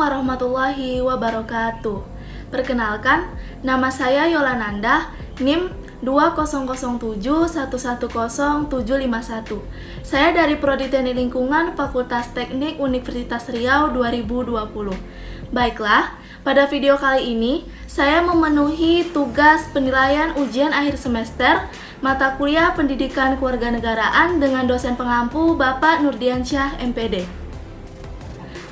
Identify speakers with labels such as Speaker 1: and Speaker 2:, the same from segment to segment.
Speaker 1: warahmatullahi wabarakatuh. Perkenalkan, nama saya Yolananda, NIM 20071100751. Saya dari Prodi Teknik Lingkungan Fakultas Teknik Universitas Riau 2020. Baiklah, pada video kali ini saya memenuhi tugas penilaian ujian akhir semester mata kuliah Pendidikan Kewarganegaraan dengan dosen pengampu Bapak Nurdiansyah MPD.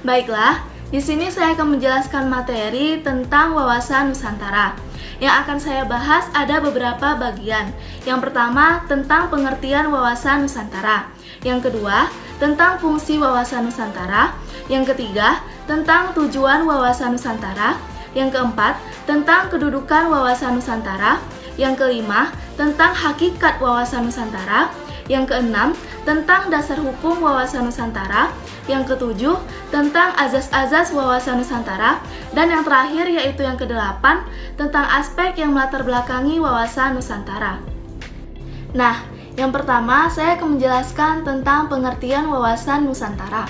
Speaker 1: Baiklah, di sini saya akan menjelaskan materi tentang wawasan Nusantara. Yang akan saya bahas ada beberapa bagian. Yang pertama, tentang pengertian wawasan Nusantara. Yang kedua, tentang fungsi wawasan Nusantara. Yang ketiga, tentang tujuan wawasan Nusantara. Yang keempat, tentang kedudukan wawasan Nusantara. Yang kelima, tentang hakikat wawasan Nusantara. Yang keenam, tentang dasar hukum wawasan Nusantara. Yang ketujuh, tentang azas-azas wawasan Nusantara. Dan yang terakhir yaitu yang kedelapan, tentang aspek yang melatar belakangi wawasan Nusantara. Nah, yang pertama saya akan menjelaskan tentang pengertian wawasan Nusantara.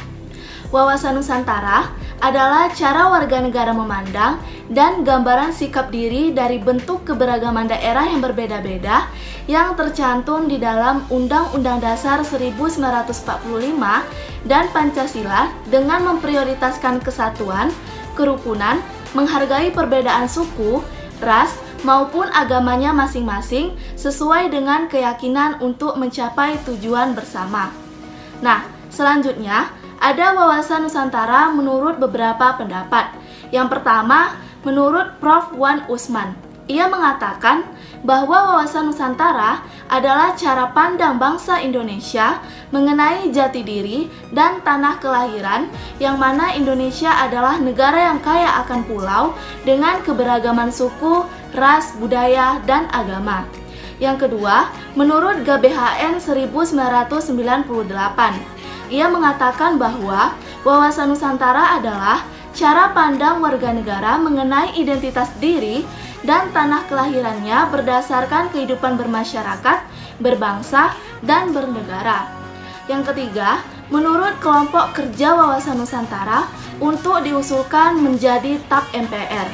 Speaker 1: Wawasan Nusantara adalah cara warga negara memandang dan gambaran sikap diri dari bentuk keberagaman daerah yang berbeda-beda yang tercantum di dalam Undang-Undang Dasar 1945 dan Pancasila dengan memprioritaskan kesatuan, kerukunan, menghargai perbedaan suku, ras, maupun agamanya masing-masing sesuai dengan keyakinan untuk mencapai tujuan bersama. Nah, selanjutnya ada wawasan Nusantara menurut beberapa pendapat. Yang pertama, menurut Prof. Wan Usman. Ia mengatakan bahwa wawasan Nusantara adalah cara pandang bangsa Indonesia mengenai jati diri dan tanah kelahiran, yang mana Indonesia adalah negara yang kaya akan pulau dengan keberagaman suku, ras, budaya, dan agama. Yang kedua, menurut GBHN 1998, ia mengatakan bahwa wawasan Nusantara adalah cara pandang warga negara mengenai identitas diri dan tanah kelahirannya berdasarkan kehidupan bermasyarakat, berbangsa, dan bernegara. Yang ketiga, menurut kelompok kerja wawasan Nusantara untuk diusulkan menjadi TAP MPR.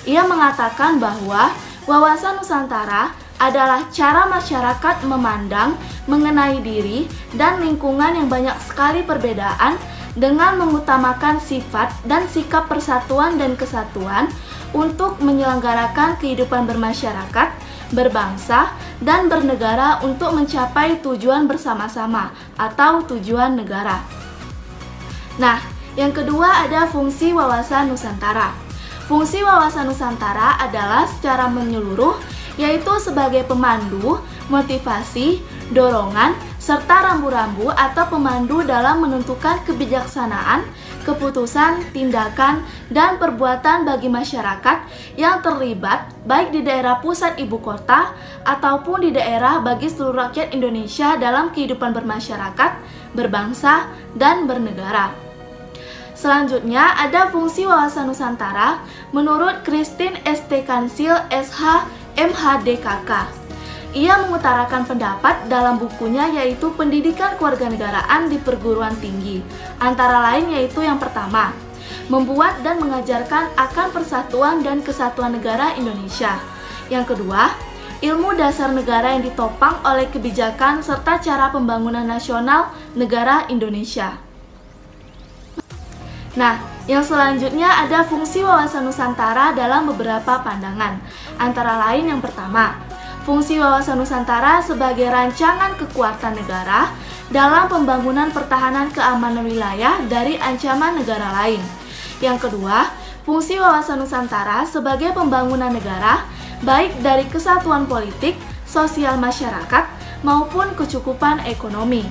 Speaker 1: Ia mengatakan bahwa wawasan Nusantara adalah cara masyarakat memandang mengenai diri dan lingkungan yang banyak sekali perbedaan dengan mengutamakan sifat dan sikap persatuan dan kesatuan untuk menyelenggarakan kehidupan bermasyarakat, berbangsa, dan bernegara untuk mencapai tujuan bersama-sama atau tujuan negara. Nah, yang kedua ada fungsi wawasan Nusantara. Fungsi wawasan Nusantara adalah secara menyeluruh, yaitu sebagai pemandu, motivasi, dorongan, serta rambu-rambu atau pemandu dalam menentukan kebijaksanaan, keputusan, tindakan, dan perbuatan bagi masyarakat yang terlibat baik di daerah pusat ibu kota ataupun di daerah bagi seluruh rakyat Indonesia dalam kehidupan bermasyarakat, berbangsa, dan bernegara. Selanjutnya ada fungsi wawasan Nusantara menurut Christine St. Kansil SH MHDKK. Ia mengutarakan pendapat dalam bukunya yaitu Pendidikan Kewarganegaraan di Perguruan Tinggi. Antara lain yaitu yang pertama, membuat dan mengajarkan akan persatuan dan kesatuan negara Indonesia. Yang kedua, ilmu dasar negara yang ditopang oleh kebijakan serta cara pembangunan nasional negara Indonesia. Nah, yang selanjutnya ada fungsi wawasan Nusantara dalam beberapa pandangan. Antara lain yang pertama, fungsi wawasan Nusantara sebagai rancangan kekuatan negara dalam pembangunan pertahanan keamanan wilayah dari ancaman negara lain. Yang kedua, fungsi wawasan Nusantara sebagai pembangunan negara baik dari kesatuan politik, sosial masyarakat, maupun kecukupan ekonomi.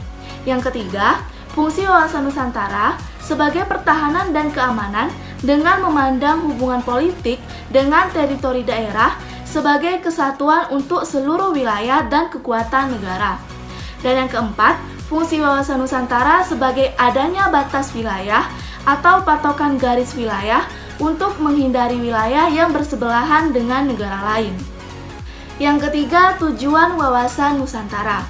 Speaker 1: Yang ketiga, fungsi wawasan Nusantara sebagai pertahanan dan keamanan dengan memandang hubungan politik dengan teritori daerah sebagai kesatuan untuk seluruh wilayah dan kekuatan negara. Dan yang keempat, fungsi wawasan Nusantara sebagai adanya batas wilayah atau patokan garis wilayah untuk menghindari wilayah yang bersebelahan dengan negara lain. Yang ketiga, tujuan wawasan Nusantara.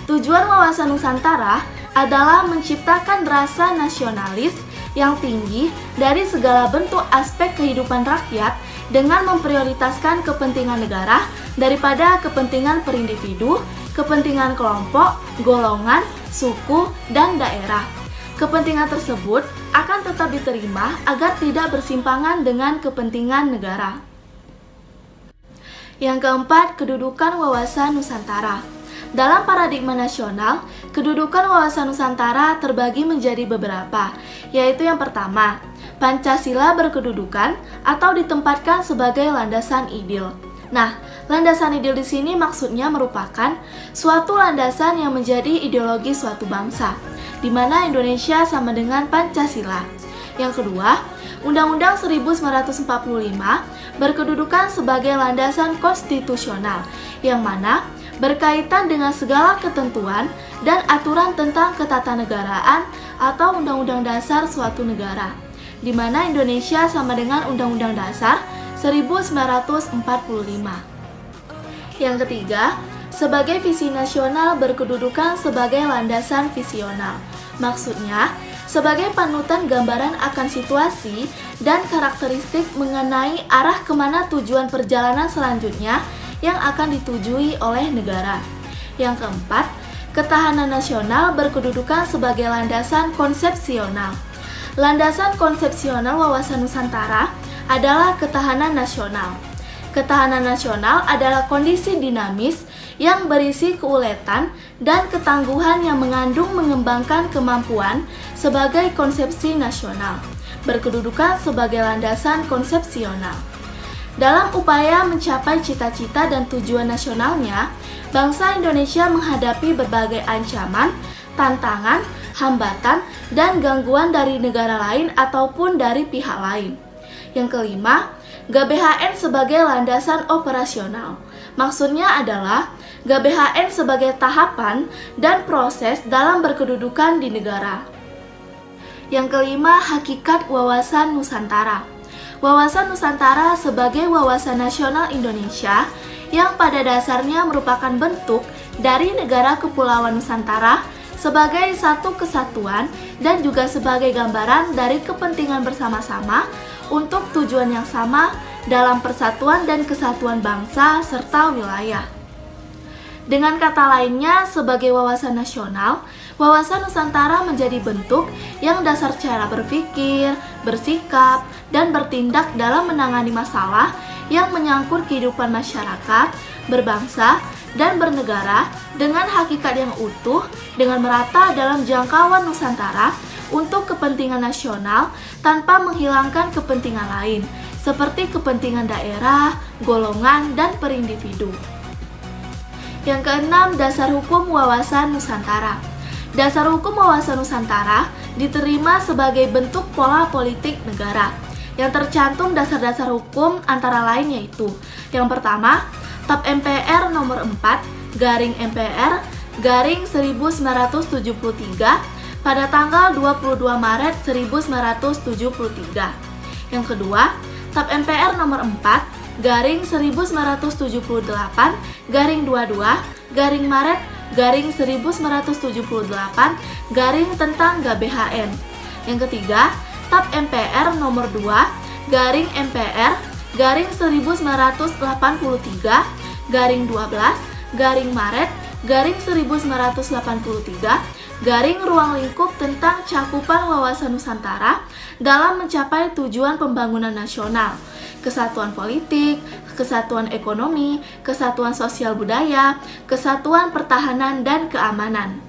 Speaker 1: Tujuan wawasan Nusantara adalah menciptakan rasa nasionalis yang tinggi dari segala bentuk aspek kehidupan rakyat dengan memprioritaskan kepentingan negara daripada kepentingan per individu, kepentingan kelompok, golongan, suku, dan daerah. Kepentingan tersebut akan tetap diterima agar tidak bersimpangan dengan kepentingan negara. Yang keempat, kedudukan wawasan Nusantara. Dalam paradigma nasional, kedudukan wawasan Nusantara terbagi menjadi beberapa, yaitu yang pertama, Pancasila berkedudukan atau ditempatkan sebagai landasan ideal. Nah, landasan ideal di sini maksudnya merupakan suatu landasan yang menjadi ideologi suatu bangsa, di mana Indonesia sama dengan Pancasila. Yang kedua, Undang-Undang 1945 berkedudukan sebagai landasan konstitusional, yang mana berkaitan dengan segala ketentuan dan aturan tentang ketatanegaraan atau undang-undang dasar suatu negara, di mana Indonesia sama dengan Undang-Undang Dasar 1945. Yang ketiga, sebagai visi nasional berkedudukan sebagai landasan visional. Maksudnya, sebagai panutan gambaran akan situasi dan karakteristik mengenai arah kemana tujuan perjalanan selanjutnya yang akan ditujui oleh negara. Yang keempat, ketahanan nasional berkedudukan sebagai landasan konsepsional. Landasan konsepsional wawasan Nusantara adalah ketahanan nasional. Ketahanan nasional adalah kondisi dinamis yang berisi keuletan dan ketangguhan yang mengandung mengembangkan kemampuan sebagai konsepsi nasional, berkedudukan sebagai landasan konsepsional. Dalam upaya mencapai cita-cita dan tujuan nasionalnya, bangsa Indonesia menghadapi berbagai ancaman, tantangan, hambatan, dan gangguan dari negara lain ataupun dari pihak lain. Yang kelima, GBHN sebagai landasan operasional. Maksudnya adalah GBHN sebagai tahapan dan proses dalam berkedudukan di negara. Yang kelima, hakikat wawasan Nusantara. Wawasan Nusantara sebagai wawasan nasional Indonesia yang pada dasarnya merupakan bentuk dari negara kepulauan Nusantara sebagai satu kesatuan dan juga sebagai gambaran dari kepentingan bersama-sama untuk tujuan yang sama dalam persatuan dan kesatuan bangsa serta wilayah. Dengan kata lainnya, sebagai wawasan nasional, wawasan Nusantara menjadi bentuk yang dasar cara berpikir, bersikap, dan bertindak dalam menangani masalah yang menyangkut kehidupan masyarakat, berbangsa, dan bernegara dengan hakikat yang utuh, dengan merata dalam jangkauan Nusantara untuk kepentingan nasional tanpa menghilangkan kepentingan lain, seperti kepentingan daerah, golongan, dan per individu. Yang keenam, dasar hukum wawasan Nusantara. Dasar hukum wawasan Nusantara diterima sebagai bentuk pola politik negara. Yang tercantum dasar-dasar hukum antara lain yaitu: yang pertama, TAP MPR nomor 4 garing MPR garing 1973 pada tanggal 22 Maret 1973. Yang kedua, TAP MPR nomor 4 garing 1978 garing 22 garing Maret garing 1978 garing tentang GBHN. Yang ketiga, TAP MPR nomor 2 garing MPR garing 1983 garing 12 garing Maret garing 1983 garing ruang lingkup tentang cakupan wawasan Nusantara dalam mencapai tujuan pembangunan nasional, kesatuan politik, kesatuan ekonomi, kesatuan sosial budaya, kesatuan pertahanan dan keamanan.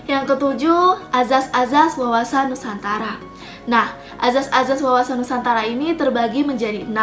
Speaker 1: Yang ketujuh, azas-azas wawasan Nusantara. Nah, azas-azas wawasan Nusantara ini terbagi menjadi 6.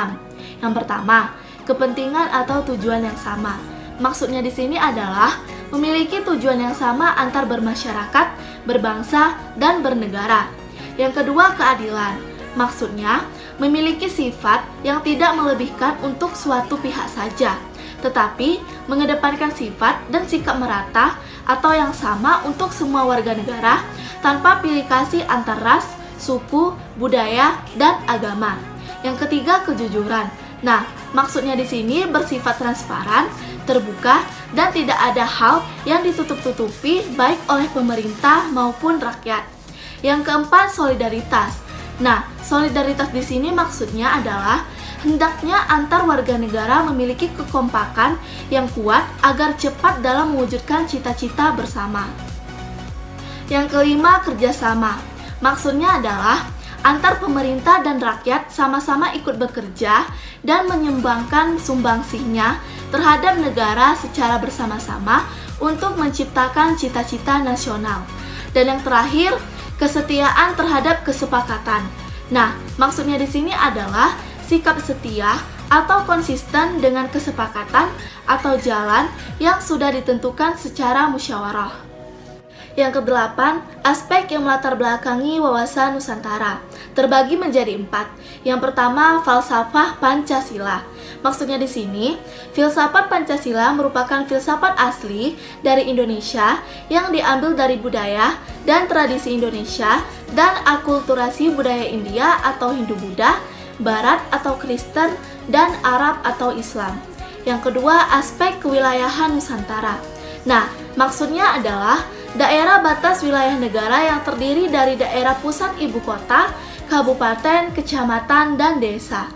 Speaker 1: Yang pertama, kepentingan atau tujuan yang sama. Maksudnya di sini adalah memiliki tujuan yang sama antar bermasyarakat, berbangsa, dan bernegara. Yang kedua, keadilan. Maksudnya, memiliki sifat yang tidak melebihkan untuk suatu pihak saja, tetapi mengedepankan sifat dan sikap merata atau yang sama untuk semua warga negara tanpa pilih kasih antar ras, suku, budaya, dan agama. Yang ketiga, kejujuran. Nah, maksudnya di sini bersifat transparan, terbuka, dan tidak ada hal yang ditutup-tutupi baik oleh pemerintah maupun rakyat. Yang keempat, solidaritas. Nah, solidaritas di sini maksudnya adalah hendaknya antar warga negara memiliki kekompakan yang kuat agar cepat dalam mewujudkan cita-cita bersama. Yang kelima, kerjasama. Maksudnya adalah antar pemerintah dan rakyat sama-sama ikut bekerja dan menyumbangkan sumbangsihnya terhadap negara secara bersama-sama untuk menciptakan cita-cita nasional. Dan yang terakhir, kesetiaan terhadap kesepakatan. Nah, maksudnya di sini adalah sikap setia atau konsisten dengan kesepakatan atau jalan yang sudah ditentukan secara musyawarah. Yang kedelapan, aspek yang melatar belakangi wawasan Nusantara terbagi menjadi 4. Yang pertama, falsafah Pancasila. Maksudnya di sini, filsafat Pancasila merupakan filsafat asli dari Indonesia yang diambil dari budaya dan tradisi Indonesia dan akulturasi budaya India atau Hindu-Buddha, Barat atau Kristen, dan Arab atau Islam. Yang kedua, aspek kewilayahan Nusantara. Nah, maksudnya adalah daerah batas wilayah negara yang terdiri dari daerah pusat ibu kota, kabupaten, kecamatan, dan desa.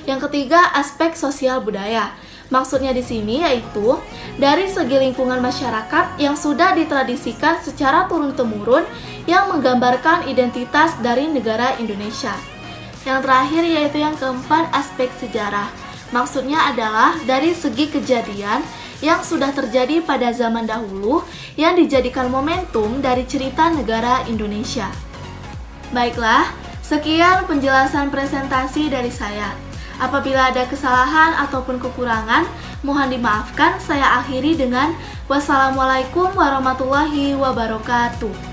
Speaker 1: Yang ketiga, aspek sosial budaya. Maksudnya di sini yaitu dari segi lingkungan masyarakat yang sudah ditradisikan secara turun-temurun yang menggambarkan identitas dari negara Indonesia. Yang terakhir yaitu yang keempat, aspek sejarah. Maksudnya adalah dari segi kejadian yang sudah terjadi pada zaman dahulu yang dijadikan momentum dari cerita negara Indonesia. Baiklah, sekian penjelasan presentasi dari saya. Apabila ada kesalahan ataupun kekurangan, mohon dimaafkan. Saya akhiri dengan wassalamualaikum warahmatullahi wabarakatuh.